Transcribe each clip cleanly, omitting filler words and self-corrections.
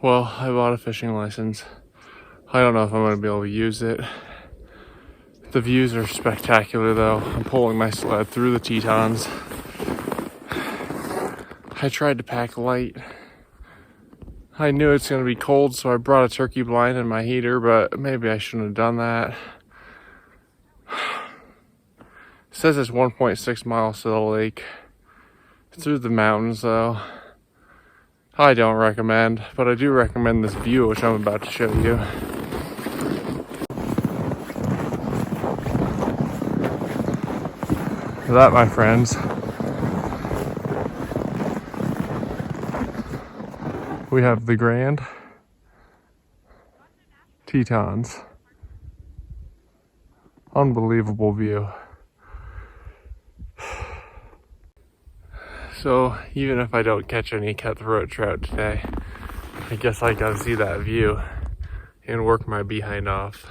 Well, I bought a fishing license. I don't know if I'm going to be able to use it. The views are spectacular though. I'm pulling my sled through the Tetons. I tried to pack light. I knew it's going to be cold, so I brought a turkey blind and my heater, but maybe I shouldn't have done that. It says it's 1.6 miles to the lake. Through the mountains though. I don't recommend, but I do recommend this view, which I'm about to show you. That, my friends, we have the Grand Tetons. Unbelievable view. So even if I don't catch any cutthroat trout today, I guess I gotta see that view and work my behind off.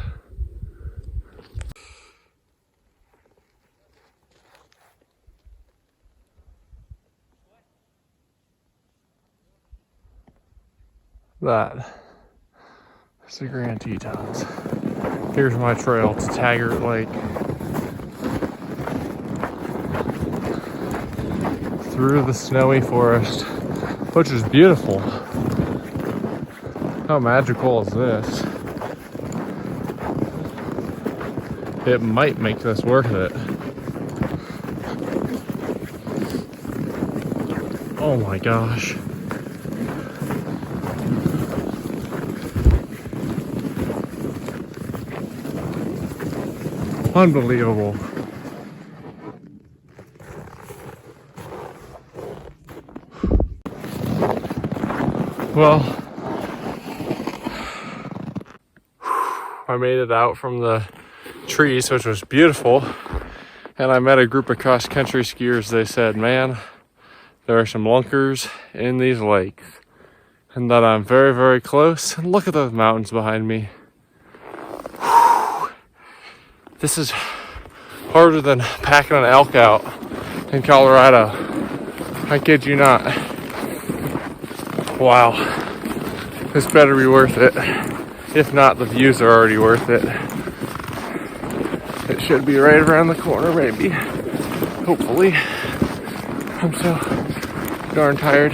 That is the Grand Tetons. Here's my trail to Taggart Lake. Through the snowy forest, which is beautiful. How magical is this? It might make this worth it. Oh my gosh. Unbelievable. Well, I made it out from the trees, which was beautiful, and I met a group of cross-country skiers. They said, man, there are some lunkers in these lakes, and that I'm very, very close. And look at those mountains behind me. This is harder than packing an elk out in Colorado. I kid you not. Wow, this better be worth it. If not, the views are already worth it. It should be right around the corner, maybe. Hopefully. I'm so darn tired.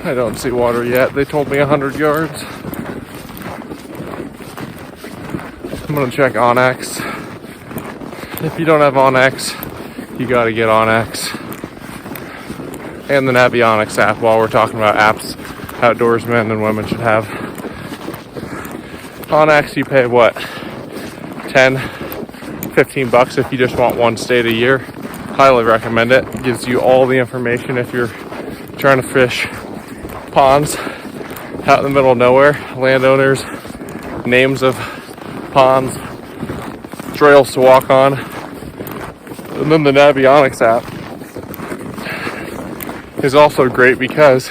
I don't see water yet. They told me 100 yards. I'm gonna check Onyx. If you don't have Onyx, you gotta get Onyx. And the Navionics app, while we're talking about apps outdoorsmen and women should have. Onyx, you pay what? 10, 15 bucks if you just want one state a year. Highly recommend it. It gives you all the information if you're trying to fish ponds out in the middle of nowhere. Landowners, names of ponds, trails to walk on. And then the Navionics app is also great because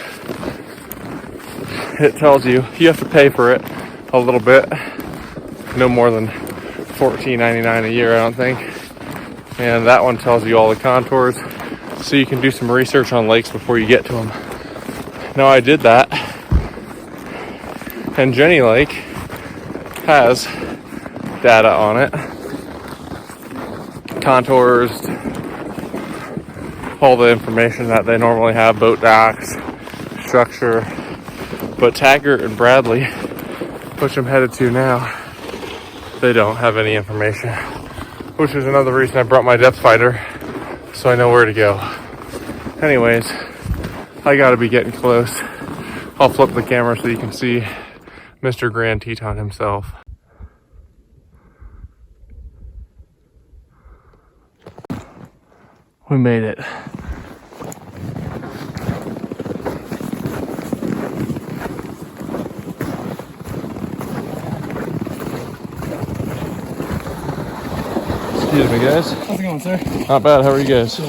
it tells you have to pay for it a little bit, no more than $14.99 a year, I don't think. And that one tells you all the contours, so you can do some research on lakes before you get to them. Now I did that, and Jenny Lake has data on it, contours, all the information that they normally have, boat docks, structure. But Taggart and Bradley, which I'm headed to now, they don't have any information, which is another reason I brought my depth finder, so I know where to go. Anyways, I gotta be getting close. I'll flip the camera so you can see Mr. Grand Teton himself. We made it. Excuse me, guys. How's it going, sir? Not bad. How are you guys?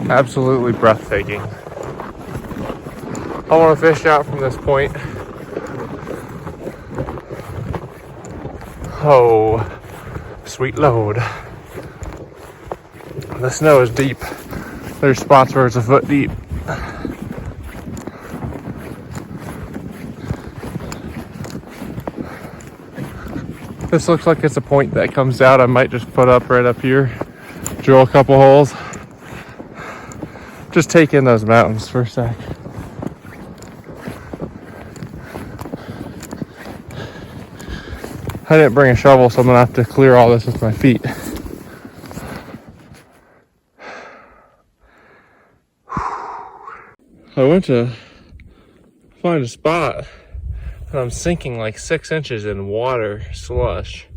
Absolutely breathtaking. I want to fish out from this point. Oh, sweet load. The snow is deep. There's spots where it's a foot deep. This looks like it's a point that comes out. I might just put up right up here, drill a couple holes. Just take in those mountains for a sec. I didn't bring a shovel, so I'm gonna have to clear all this with my feet. I went to find a spot and I'm sinking like 6 inches in water slush.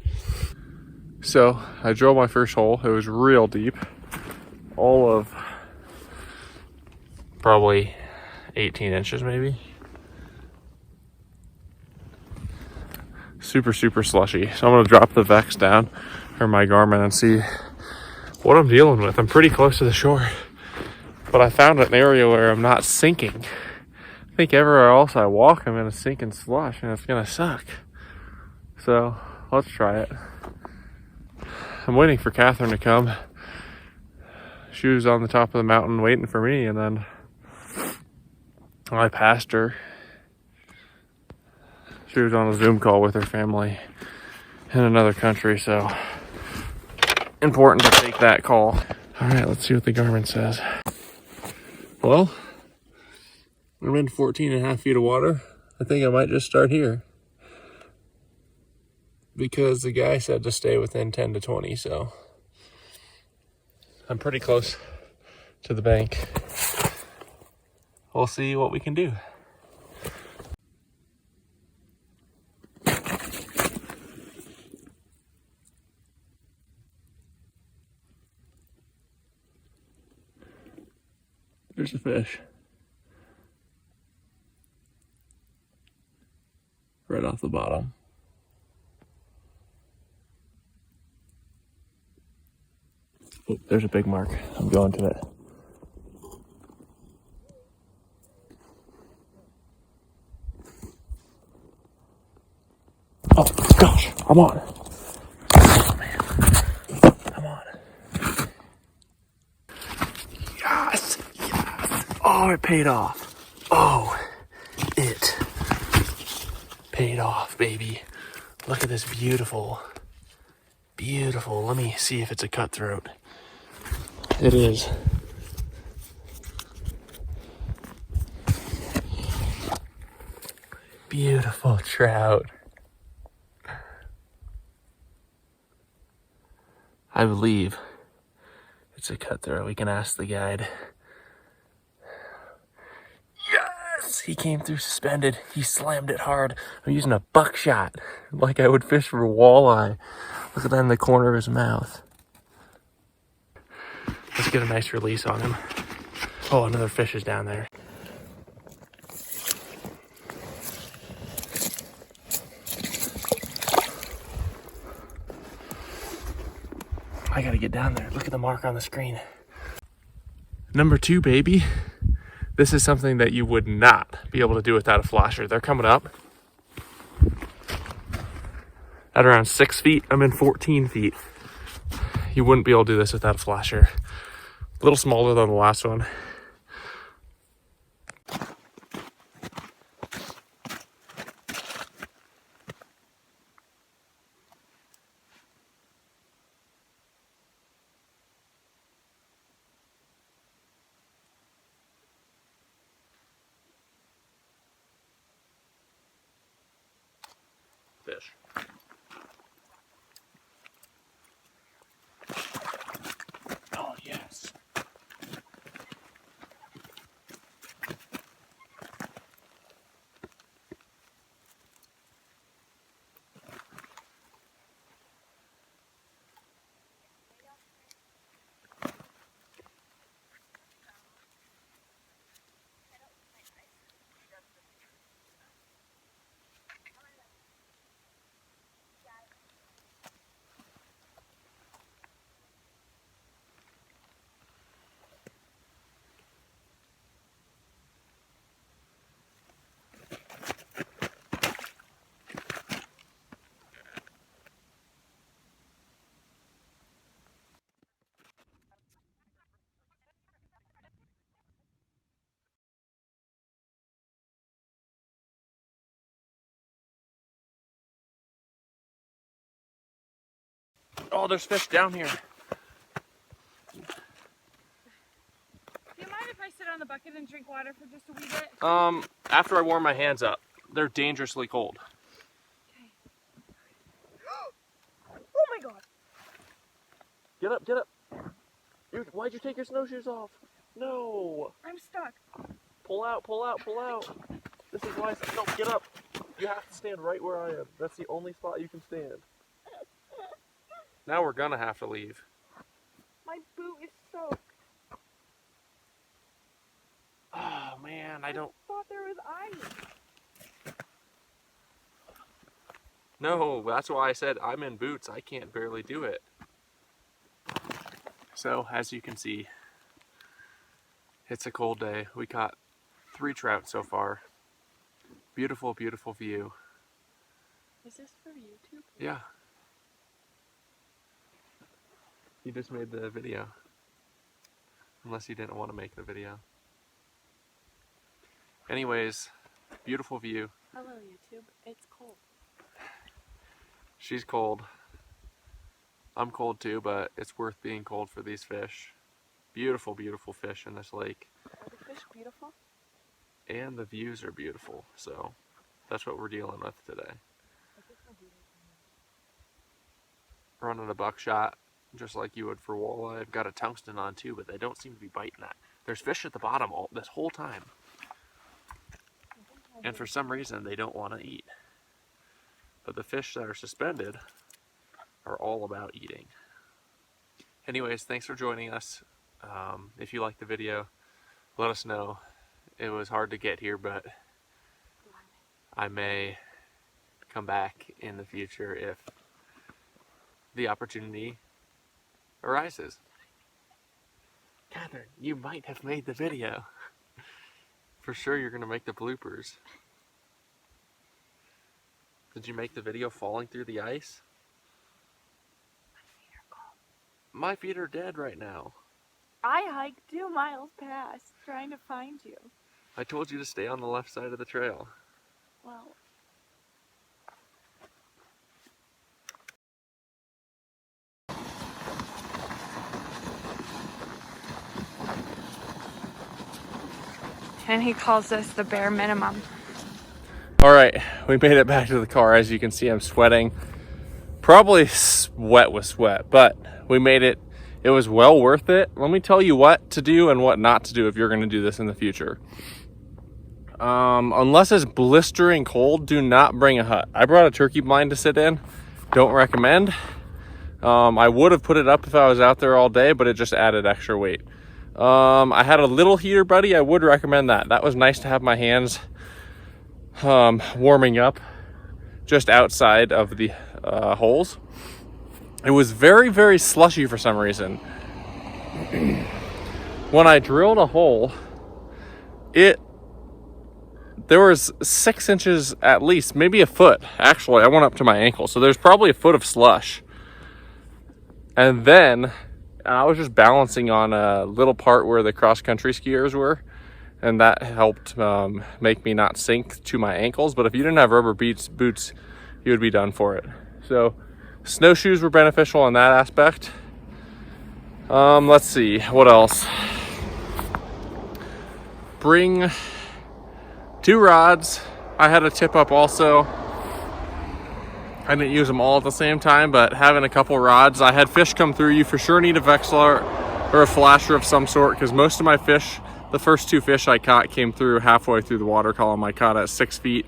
So I drilled my first hole. It was real deep. All of probably 18 inches maybe. Super slushy. So I'm gonna drop the Vex down, or my Garmin, and see what I'm dealing with. I'm pretty close to the shore, but I found an area where I'm not sinking. I think everywhere else I walk, I'm gonna sink in slush and it's gonna suck. So let's try it. I'm waiting for Catherine to come. She was on the top of the mountain waiting for me, and then I passed her. She was on a Zoom call with her family in another country, so important to take that call. All right, let's see what the Garmin says. Well, I'm in 14.5 feet of water. I think I might just start here, because the guy said to stay within 10 to 20, so I'm pretty close to the bank. We'll see what we can do. There's a fish. Right off the bottom. Oh, there's a big mark. I'm going to it. Oh gosh, I'm on. Oh man, I'm on. Yes. Oh, it paid off. Oh, it paid off, baby. Look at this beautiful. Let me see if it's a cutthroat. It is. Beautiful trout. I believe it's a cutthroat. We can ask the guide. Yes! He came through suspended. He slammed it hard. I'm using a buckshot like I would fish for walleye. Look at that in the corner of his mouth. Let's get a nice release on him. Oh, another fish is down there. I gotta get down there. Look at the mark on the screen. Number 2, baby. This is something that you would not be able to do without a flasher. They're coming up at around 6 feet. I'm in 14 feet. You wouldn't be able to do this without a flasher. A little smaller than the last one. Fish. Oh, yes. Oh, there's fish down here. Do you mind if I sit on the bucket and drink water for just a wee bit? After I warm my hands up. They're dangerously cold. Okay. Oh my god! Get up, get up. Why'd you take your snowshoes off? No. I'm stuck. Pull out, pull out, pull out. This is why I said, no, get up. You have to stand right where I am. That's the only spot you can stand. Now we're gonna have to leave. My boot is soaked. Oh man, I don't... thought there was ice. No, that's why I said I'm in boots. I can't barely do it. So, as you can see, it's a cold day. We caught 3 trout so far. Beautiful, beautiful view. Is this for YouTube? Yeah. You just made the video. Unless you didn't want to make the video. Anyways, beautiful view. Hello YouTube, it's cold. She's cold. I'm cold too, but it's worth being cold for these fish. Beautiful, beautiful fish in this lake. Are the fish beautiful? And the views are beautiful, so that's what we're dealing with today. Running a buckshot, just like you would for walleye. I've got a tungsten on too, but they don't seem to be biting that. There's fish at the bottom this whole time. And for some reason, they don't want to eat. But the fish that are suspended are all about eating. Anyways, thanks for joining us. If you liked the video, let us know. It was hard to get here, but I may come back in the future if the opportunity arises. Catherine, you might have made the video. For sure you're going to make the bloopers. Did you make the video falling through the ice? My feet are cold. My feet are dead right now. I hiked 2 miles past trying to find you. I told you to stay on the left side of the trail. Well... And he calls this the bare minimum. All right, we made it back to the car. As you can see, I'm sweating. Probably wet with sweat, but we made it. It was well worth it. Let me tell you what to do and what not to do if you're going to do this in the future. Unless it's blistering cold, do not bring a hut. I brought a turkey blind to sit in. Don't recommend. I would have put it up if I was out there all day, but it just added extra weight. I had a little heater buddy. I would recommend that. That was nice to have my hands warming up just outside of the holes. It was very, very slushy for some reason. When I drilled a hole, there was 6 inches at least, maybe a foot. Actually, I went up to my ankle, so there's probably a foot of slush. And then I was just balancing on a little part where the cross-country skiers were, and that helped make me not sink to my ankles. But if you didn't have rubber boots, you would be done for it. So snowshoes were beneficial in that aspect. Let's see, what else? Bring 2 rods. I had a tip up also. I didn't use them all at the same time, but having a couple rods. I had fish come through. You for sure need a Vexlar or a flasher of some sort, because most of my fish, the first 2 fish I caught, came through halfway through the water column. I caught at 6 feet.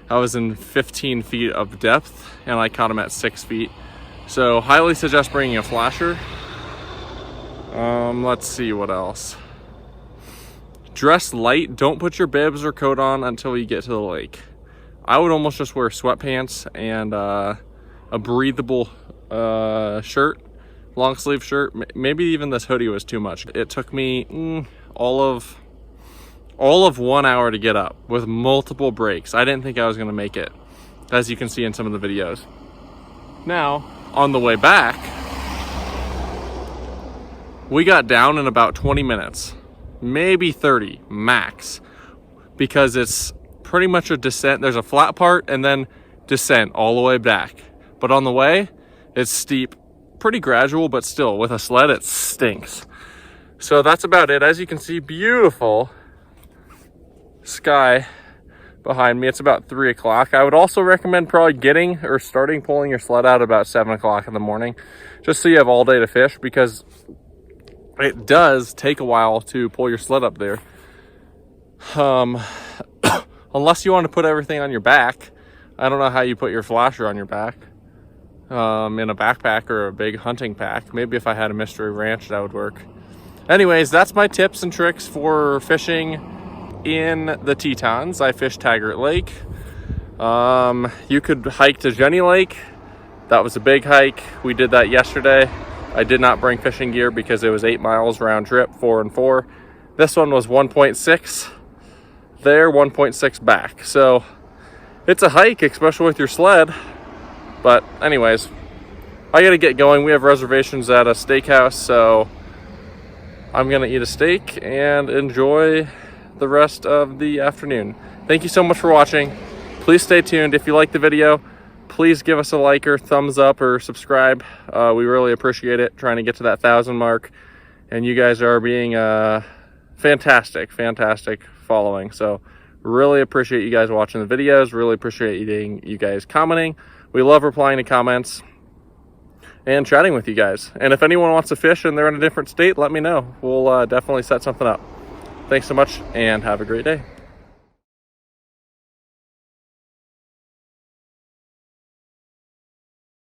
I was in 15 feet of depth, and I caught them at 6 feet. So highly suggest bringing a flasher. Let's see what else. Dress light. Don't put your bibs or coat on until you get to the lake. I would almost just wear sweatpants and a breathable shirt, long sleeve shirt. Maybe even this hoodie was too much. It took me all of 1 hour to get up with multiple breaks. I didn't think I was going to make it, as you can see in some of the videos. Now, on the way back, we got down in about 20 minutes, maybe 30 max, because it's pretty much a descent. There's a flat part and then descent all the way back. But on the way, it's steep pretty gradual, but still with a sled, it stinks. So that's about it. As you can see, beautiful sky behind me. It's about 3 o'clock. I would also recommend probably getting or starting pulling your sled out about 7 o'clock in the morning, just so you have all day to fish, because it does take a while to pull your sled up there. Unless you want to put everything on your back. I don't know how you put your flasher on your back. In a backpack or a big hunting pack. Maybe if I had a mystery ranch, that would work. Anyways, that's my tips and tricks for fishing in the Tetons. I fished Taggart Lake. You could hike to Jenny Lake. That was a big hike. We did that yesterday. I did not bring fishing gear because it was 8 miles round trip, 4 and 4. This one was 1.6 there, 1.6 back. So it's a hike, especially with your sled. But anyways, I gotta get going. We have reservations at a steakhouse, so I'm gonna eat a steak and enjoy the rest of the afternoon. Thank you so much for watching. Please stay tuned. If you like the video, please give us a like or thumbs up or subscribe. We really appreciate it, trying to get to that 1,000 mark. And you guys are being fantastic following. So really appreciate you guys watching the videos. Really appreciate you guys commenting. We love replying to comments and chatting with you guys. And if anyone wants to fish and they're in a different state, let me know. We'll definitely set something up. Thanks so much and have a great day.